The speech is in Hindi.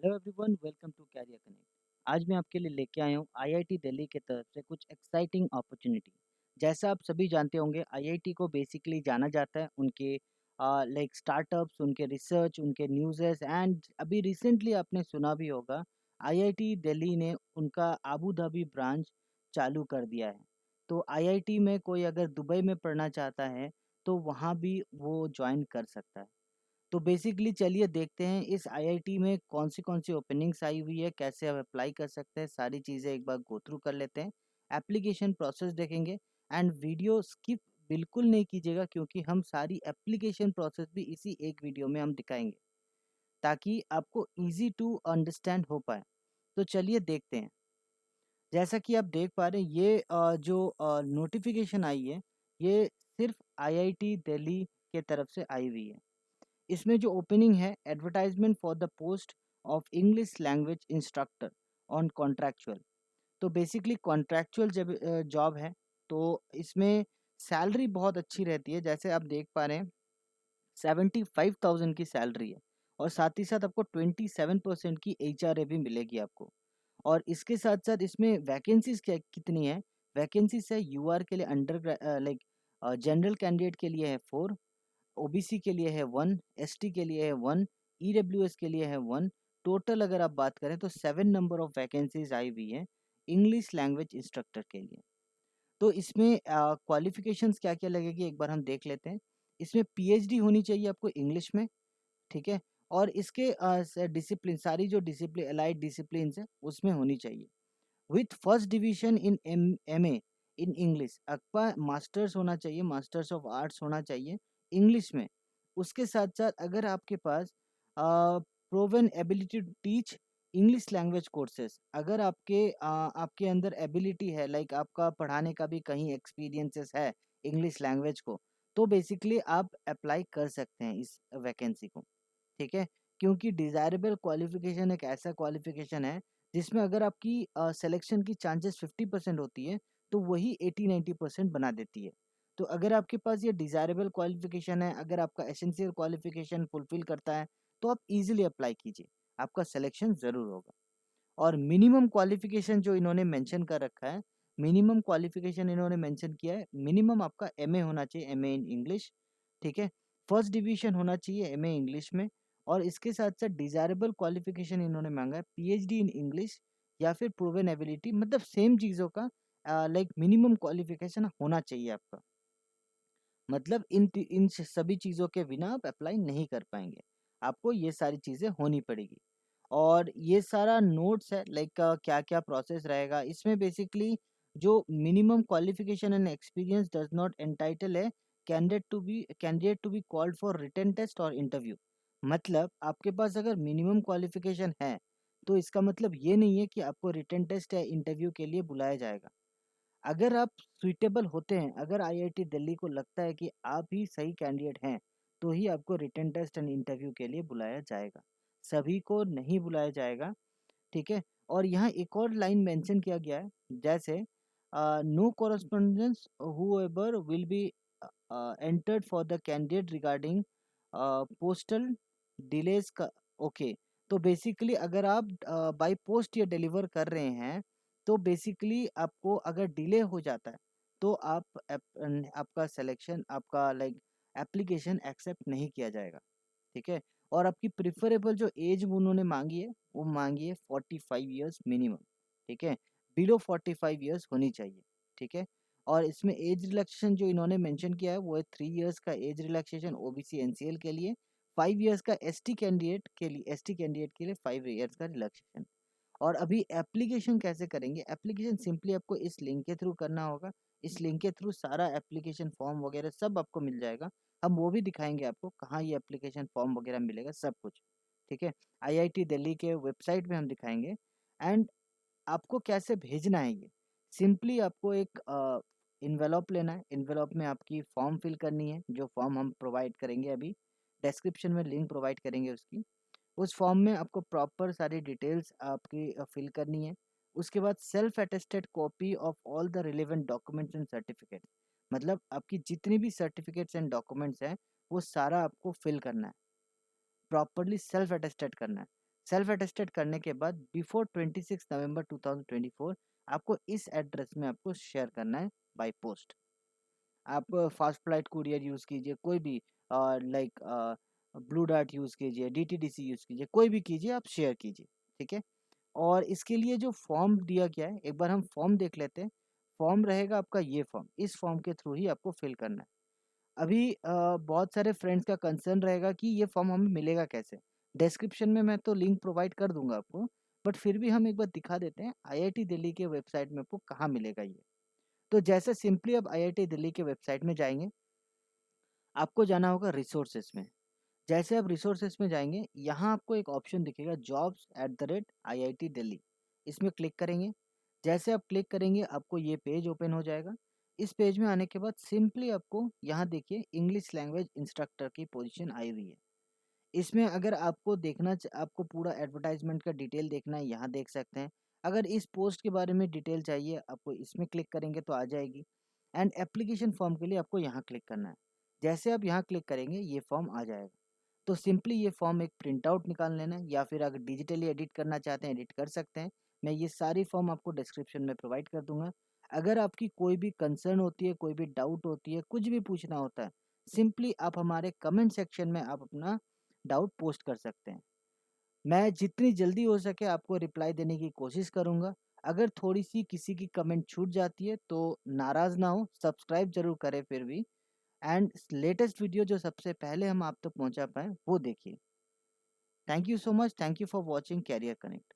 Hello everyone, welcome to career connect. आज मैं आपके लिए लेके आया हूँ आईआईटी दिल्ली की तरफ से कुछ एक्साइटिंग अपॉर्चुनिटी। जैसा आप सभी जानते होंगे, आईआईटी को बेसिकली जाना जाता है उनके लाइक स्टार्टअप्स, उनके रिसर्च, उनके न्यूज़ेस एंड अभी रिसेंटली आपने सुना भी होगा, आईआईटी दिल्ली ने उनका आबू धाबी ब्रांच चालू कर दिया है। तो आईआईटी में कोई अगर दुबई में पढ़ना चाहता है, तो वहाँ भी वो ज्वाइन कर सकता है। तो बेसिकली चलिए देखते हैं इस आईआईटी में कौन सी ओपनिंग्स आई हुई है, कैसे आप अप्लाई कर सकते हैं, सारी चीज़ें एक बार गो थ्रू कर लेते हैं। एप्लीकेशन प्रोसेस देखेंगे एंड वीडियो स्किप बिल्कुल नहीं कीजिएगा, क्योंकि हम सारी एप्लीकेशन प्रोसेस भी इसी एक वीडियो में हम दिखाएंगे, ताकि आपको इजी टू अंडरस्टैंड हो पाए। तो चलिए देखते हैं। जैसा कि आप देख पा रहे हैं, ये जो नोटिफिकेशन आई है, ये सिर्फ आईआईटी दिल्ली के तरफ से आई हुई है। इसमें जो ओपनिंग है, advertisement for the post of English language instructor on contractual. तो बेसिकली कॉन्ट्रैक्चुअल जब जॉब है, तो इसमें सैलरी बहुत अच्छी रहती है। जैसे आप देख पा रहे हैं, 75,000 की सैलरी है, और साथ ही साथ आपको 27% की एचआरए भी मिलेगी आपको। और इसके साथ साथ इसमें वैकेंसीज क्या कितनी है? वैकेंसीज है यूआर के लिए अंडर लाइक जनरल कैंडिडेट के लिए है 4, ओबीसी के लिए है 1, एसटी के लिए है 1, ईडब्ल्यूएस के लिए है 1। टोटल अगर आप बात करें तो 7 नंबर ऑफ वैकेंसीज आई हुई है इंग्लिश लैंग्वेज इंस्ट्रक्टर के लिए। तो इसमें क्वालिफिकेशंस क्या-क्या लगेगी, एक बार हम देख लेते हैं। इसमें पीएचडी होनी चाहिए आपको इंग्लिश में, ठीक है? और इसके डिसिप्लिन, सारी जो डिसिप्लिन अलाइड डिसिप्लिन्स हैं उसमें होनी चाहिए। With first division in MA in English, आपका मास्टर्स होना चाहिए, मास्टर्स ऑफ आर्ट्स होना चाहिए इंग्लिश में। उसके साथ साथ अगर आपके पास proven ability to teach English language courses, अगर आपके अंदर एबिलिटी है, लाइक आपका पढ़ाने का भी कहीं एक्सपीरियंसेस है इंग्लिश लैंग्वेज को, तो बेसिकली आप अप्लाई कर सकते हैं इस वैकेंसी को, ठीक है? क्योंकि डिज़ायरेबल क्वालिफ़िकेशन एक ऐसा क्वालिफ़िकेशन है, जिसमें अगर आपकी सिलेक्शन की चांसेस 50% होती है, तो वही 80-90% बना देती है। तो अगर आपके पास ये डिज़ायरेबल क्वालिफ़िकेशन है, अगर आपका एसेंशियल क्वालिफ़िकेशन फुलफ़िल करता है, तो आप ईज़िली अप्लाई कीजिए, आपका सिलेक्शन ज़रूर होगा। और मिनिमम क्वालिफ़िकेशन जो इन्होंने मेंशन कर रखा है, मिनिमम क्वालिफ़िकेशन इन्होंने मेंशन किया है, मिनिमम आपका एमए होना चाहिए, एमए इन इंग्लिश, ठीक है? फर्स्ट डिवीज़न होना चाहिए एमए इंग्लिश में, और इसके साथ-साथ डिज़ायरेबल क्वालिफ़िकेशन इन्होंने माँगा है पीएचडी इन इंग्लिश या फिर प्रूवन एबिलिटी, मतलब सेम चीज़ों का लाइक मिनिमम क्वालिफ़िकेशन होना चाहिए आपका। मतलब इन सभी चीज़ों के बिना आप अप्लाई नहीं कर पाएँगे। आपको ये सारी चीज़ें होनी पड़ेगी। और ये सारा नोट्स है, लाइक क्या-क्या प्रोसेस रहेगा। इसमें बेसिकली जो minimum qualification and experience does not entitle है candidate to be called for written test और इंटरव्यू। मतलब आपके पास अगर मिनिमम क्वालिफ़िकेशन है, तो इसका मतलब ये नहीं है कि आपको रिटन टेस्ट या इंटरव्यू के लिए बुलाया जाएगा। अगर आप सुइटेबल होते हैं, अगर आईआईटी दिल्ली को लगता है कि आप ही सही कैंडिडेट हैं, तो ही आपको रिटन टेस्ट एंड इंटरव्यू के लिए बुलाया जाएगा। सभी को नहीं बुलाया जाएगा, ठीक है? और यहाँ एक और लाइन मेंशन किया गया है, जैसे no correspondence whoever will be entered for the candidate regarding postal delays का। ओके, तो बेसिकली अगर आप बाय पोस्ट ये डिलीवर कर रहे हैं, तो बेसिकली आपको अगर डिले हो जाता है, तो आपका सिलेक्शन, आपका लाइक एप्लीकेशन एक्सेप्ट नहीं किया जाएगा, ठीक है? और आपकी प्रेफरेबल जो एज उन्होंने मांगी है, वो मांगी है 45 ईयर्स मिनिमम, ठीक है? बिलो 45 ईयर्स होनी चाहिए, ठीक है? और इसमें एज रिलैक्सेशन जो इन्होंने मेंशन किया है, वो है 3 इयर्स का एज रिलैक्सेशन ओबीसी एनसीएल के लिए, 5 इयर्स का एसटी कैंडिडेट के लिए 5 इयर्स का रिलैक्सेशन। और अभी एप्लीकेशन कैसे करेंगे? एप्लीकेशन सिंपली आपको इस लिंक के थ्रू करना होगा। इस लिंक के थ्रू सारा एप्लीकेशन फॉर्म वगैरह सब आपको मिल जाएगा। हम वो भी दिखाएँगे आपको कहाँ ये एप्लीकेशन फॉर्म वगैरह मिलेगा, सब कुछ, ठीक है? आईआईटी दिल्ली के वेबसाइट पे हम दिखाएँगे। एंड आपको कैसे भेजना है ये? सिंपली आपको एक एनवेलप लेना है, एनवेलप में आपकी फॉर्म फिल करनी है, जो फॉर्म हम प्रोवाइड करेंगे अभी। डिस्क्रिप्शन में लिंक प्रोवाइड करेंगे उसकी। उस फॉर्म में आपको प्रॉपर सारी डिटेल्स आपकी फिल करनी है। उसके बाद self attested copy of all the relevant documents and certificates, मतलब आपकी जितनी भी सर्टिफिकेट्स एंड डॉक्यूमेंट्स हैं, वो सारा आपको फिल करना है, प्रॉपरली सेल्फ अटेस्टेड करना है। सेल्फ अटेस्टेड करने के बाद बिफोर 26 नवंबर 2024 आपको इस एड्रेस में आपको शेयर करना है बाय पोस्ट। आप फास्ट फ्लाइट कुरियर यूज़ कीजिए, कोई भी लाइक ब्लू डार्ट यूज़ कीजिए, डीटीडीसी यूज़ कीजिए, कोई भी कीजिए, आप शेयर कीजिए, ठीक है? और इसके लिए जो फॉर्म दिया गया है, एक बार हम फॉर्म देख लेते हैं। फॉर्म रहेगा आपका ये फॉर्म, इस फॉर्म के थ्रू ही आपको फिल करना है। अभी बहुत सारे फ्रेंड्स का कंसर्न रहेगा कि ये फॉर्म हमें मिलेगा कैसे? डिस्क्रिप्शन में मैं तो लिंक प्रोवाइड कर दूँगा आपको, बट फिर भी हम एक बार दिखा देते हैं आईआईटी दिल्ली के वेबसाइट में आपको कहाँ मिलेगा ये। तो जैसे सिंपली आप आईआईटी दिल्ली के वेबसाइट में जाएँगे, आपको जाना होगा रिसोर्सेज़ में। जैसे आप रिसोर्सेज़ में जाएँगे, यहाँ आपको एक ऑप्शन दिखेगा jobs at the rate IIT Delhi, इसमें क्लिक करेंगे। जैसे आप क्लिक करेंगे, आपको ये पेज ओपन हो जाएगा। इस पेज में आने के बाद सिंपली आपको यहाँ देखिए इंग्लिश लैंग्वेज इंस्ट्रक्टर की पोजीशन आई हुई है। इसमें अगर आपको आपको पूरा एडवर्टाइज़मेंट का डिटेल देखना है, यहाँ देख सकते हैं। अगर इस पोस्ट के बारे में डिटेल चाहिए, आपको इसमें क्लिक करेंगे तो आ जाएगी। एंड एप्लीकेशन फॉर्म के लिए आपको यहाँ क्लिक करना है। जैसे आप यहाँ क्लिक करेंगे, ये फॉर्म आ जाएगा। तो सिंपली ये फॉर्म एक प्रिंट आउट निकाल लेना है, या फिर अगर डिजिटली एडिट करना चाहते हैं, एडिट कर सकते हैं। मैं ये सारी फॉर्म आपको डिस्क्रिप्शन में प्रोवाइड कर दूँगा। अगर आपकी कोई भी कंसर्न होती है, कोई भी डाउट होती है, कुछ भी पूछना होता है, सिंपली आप हमारे कमेंट सेक्शन में आप अपना डाउट पोस्ट कर सकते हैं। मैं जितनी जल्दी हो सके आपको रिप्लाई देने की कोशिश करूँगा। अगर थोड़ी-सी किसी की कमेंट छूट जाती है तो नाराज़ ना हो, सब्सक्राइब ज़रूर करें फिर भी। एंड लेटेस्ट वीडियो जो सबसे पहले हम आप तक पहुँचा पाएँ, वो देखिए। Thank you so much, thank you for watching career connect.